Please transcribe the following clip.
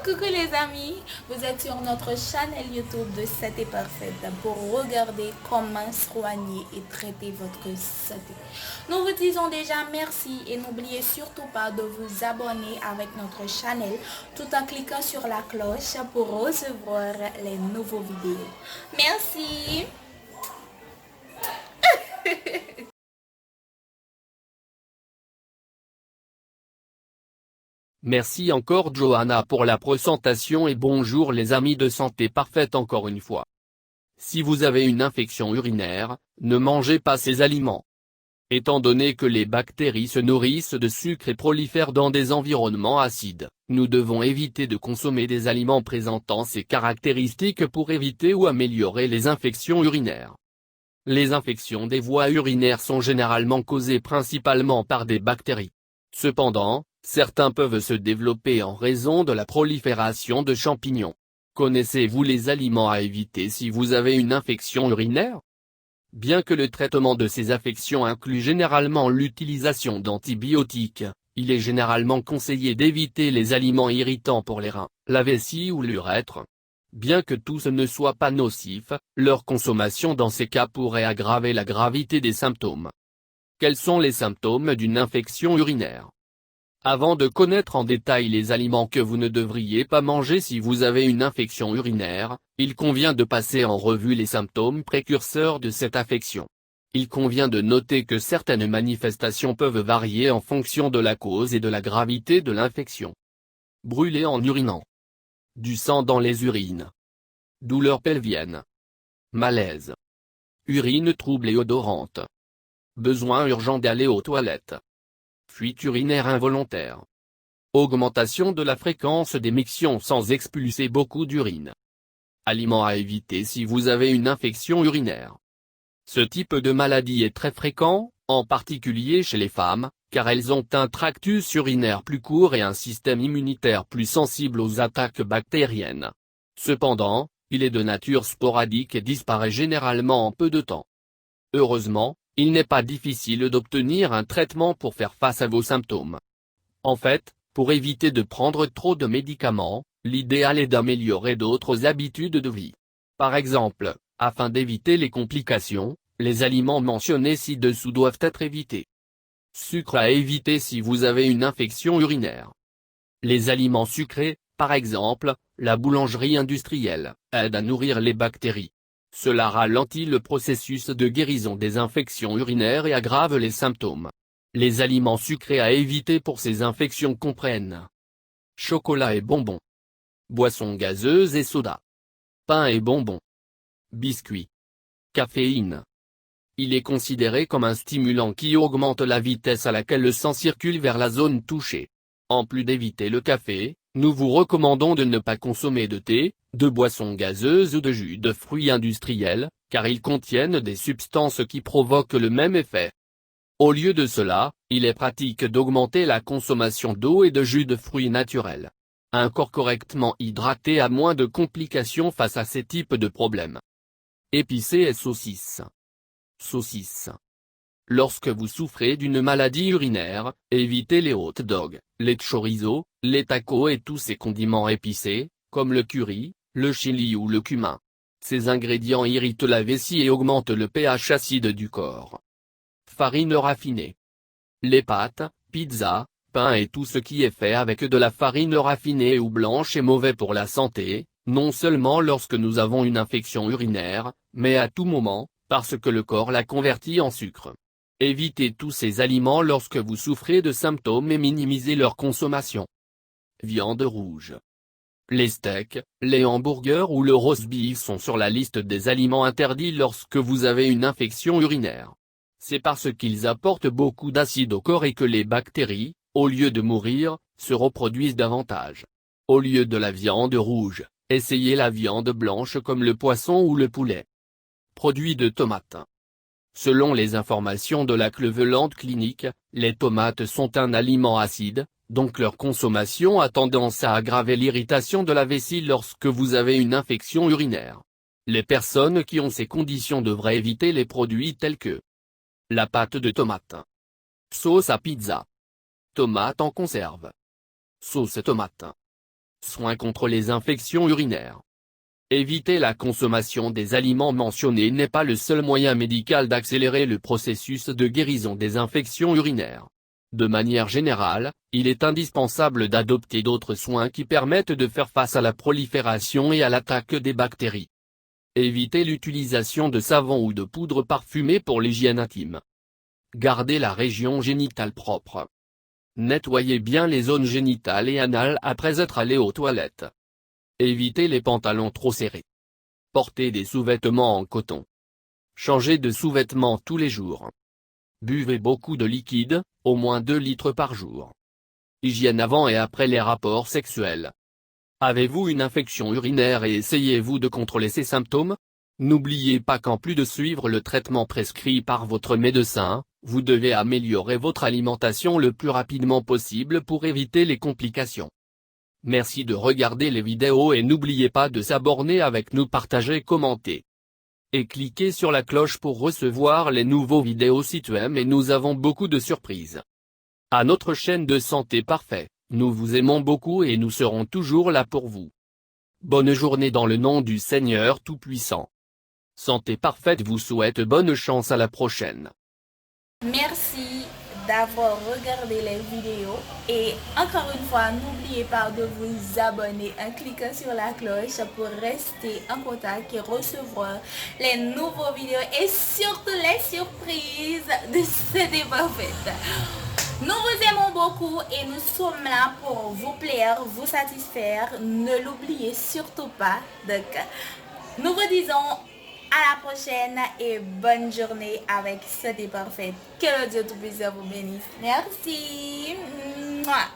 Coucou les amis, vous êtes sur notre chaîne YouTube de Santé Parfaite pour regarder comment soigner et traiter votre santé. Nous vous disons déjà merci et n'oubliez surtout pas de vous abonner avec notre chaîne tout en cliquant sur la cloche pour recevoir les nouveaux vidéos. Merci. Merci encore Johanna pour la présentation et bonjour les amis de Santé Parfaite encore une fois. Si vous avez une infection urinaire, ne mangez pas ces aliments. Étant donné que les bactéries se nourrissent de sucre et prolifèrent dans des environnements acides, nous devons éviter de consommer des aliments présentant ces caractéristiques pour éviter ou améliorer les infections urinaires. Les infections des voies urinaires sont généralement causées principalement par des bactéries. Cependant, certains peuvent se développer en raison de la prolifération de champignons. Connaissez-vous les aliments à éviter si vous avez une infection urinaire? Bien que le traitement de ces affections inclut généralement l'utilisation d'antibiotiques, il est généralement conseillé d'éviter les aliments irritants pour les reins, la vessie ou l'urètre. Bien que tous ne soient pas nocifs, leur consommation dans ces cas pourrait aggraver la gravité des symptômes. Quels sont les symptômes d'une infection urinaire? Avant de connaître en détail les aliments que vous ne devriez pas manger si vous avez une infection urinaire, il convient de passer en revue les symptômes précurseurs de cette affection. Il convient de noter que certaines manifestations peuvent varier en fonction de la cause et de la gravité de l'infection. Brûler en urinant. Du sang dans les urines. Douleurs pelviennes. Malaise. Urine trouble et odorante. Besoin urgent d'aller aux toilettes. Fuite urinaire involontaire. Augmentation de la fréquence d'émission sans expulser beaucoup d'urine. Aliments à éviter si vous avez une infection urinaire. Ce type de maladie est très fréquent, en particulier chez les femmes, car elles ont un tractus urinaire plus court et un système immunitaire plus sensible aux attaques bactériennes. Cependant, il est de nature sporadique et disparaît généralement en peu de temps. Heureusement, il n'est pas difficile d'obtenir un traitement pour faire face à vos symptômes. En fait, pour éviter de prendre trop de médicaments, l'idéal est d'améliorer d'autres habitudes de vie. Par exemple, afin d'éviter les complications, les aliments mentionnés ci-dessous doivent être évités. Sucre à éviter si vous avez une infection urinaire. Les aliments sucrés, par exemple, la boulangerie industrielle, aident à nourrir les bactéries. Cela ralentit le processus de guérison des infections urinaires et aggrave les symptômes. Les aliments sucrés à éviter pour ces infections comprennent chocolat et bonbons, boissons gazeuses et soda, pain et bonbons, biscuits, caféine. Il est considéré comme un stimulant qui augmente la vitesse à laquelle le sang circule vers la zone touchée. En plus d'éviter le café, nous vous recommandons de ne pas consommer de thé, de boissons gazeuses ou de jus de fruits industriels, car ils contiennent des substances qui provoquent le même effet. Au lieu de cela, il est pratique d'augmenter la consommation d'eau et de jus de fruits naturels. Un corps correctement hydraté a moins de complications face à ces types de problèmes. Épicé et saucisses. Saucisses. Lorsque vous souffrez d'une maladie urinaire, évitez les hot dogs, les chorizo, les tacos et tous ces condiments épicés, comme le curry, le chili ou le cumin. Ces ingrédients irritent la vessie et augmentent le pH acide du corps. Farine raffinée. Les pâtes, pizza, pain et tout ce qui est fait avec de la farine raffinée ou blanche est mauvais pour la santé, non seulement lorsque nous avons une infection urinaire, mais à tout moment, parce que le corps la convertit en sucre. Évitez tous ces aliments lorsque vous souffrez de symptômes et minimisez leur consommation. Viande rouge. Les steaks, les hamburgers ou le roast beef sont sur la liste des aliments interdits lorsque vous avez une infection urinaire. C'est parce qu'ils apportent beaucoup d'acide au corps et que les bactéries, au lieu de mourir, se reproduisent davantage. Au lieu de la viande rouge, essayez la viande blanche comme le poisson ou le poulet. Produits de tomates. Selon les informations de la Cleveland Clinic, les tomates sont un aliment acide, donc leur consommation a tendance à aggraver l'irritation de la vessie lorsque vous avez une infection urinaire. Les personnes qui ont ces conditions devraient éviter les produits tels que la pâte de tomate, sauce à pizza, tomate en conserve, sauce tomate, Soins contre les infections urinaires. Éviter la consommation des aliments mentionnés n'est pas le seul moyen médical d'accélérer le processus de guérison des infections urinaires. De manière générale, il est indispensable d'adopter d'autres soins qui permettent de faire face à la prolifération et à l'attaque des bactéries. Évitez l'utilisation de savon ou de poudre parfumée pour l'hygiène intime. Gardez la région génitale propre. Nettoyez bien les zones génitales et anales après être allé aux toilettes. Évitez les pantalons trop serrés. Portez des sous-vêtements en coton. Changez de sous-vêtements tous les jours. Buvez beaucoup de liquide, au moins 2 litres par jour. Hygiène avant et après les rapports sexuels. Avez-vous une infection urinaire et essayez-vous de contrôler ces symptômes? N'oubliez pas qu'en plus de suivre le traitement prescrit par votre médecin, vous devez améliorer votre alimentation le plus rapidement possible pour éviter les complications. Merci de regarder les vidéos et n'oubliez pas de s'abonner avec nous, partager, commenter. Et cliquez sur la cloche pour recevoir les nouveaux vidéos si tu aimes, et nous avons beaucoup de surprises. À notre chaîne de Santé Parfait, nous vous aimons beaucoup et nous serons toujours là pour vous. Bonne journée dans le nom du Seigneur Tout-Puissant. Santé Parfaite vous souhaite bonne chance, à la prochaine. Merci d'avoir regardé les vidéos et encore une fois, n'oubliez pas de vous abonner en cliquant sur la cloche pour rester en contact et recevoir les nouveaux vidéos et surtout les surprises de Santé Parfaite. Nous vous aimons beaucoup et nous sommes là pour vous plaire, vous satisfaire. Ne l'oubliez surtout pas. Donc, nous vous disons à la prochaine et bonne journée avec Santé Parfaite. Que le Dieu Tout-Puissant vous bénisse. Merci. Mouah.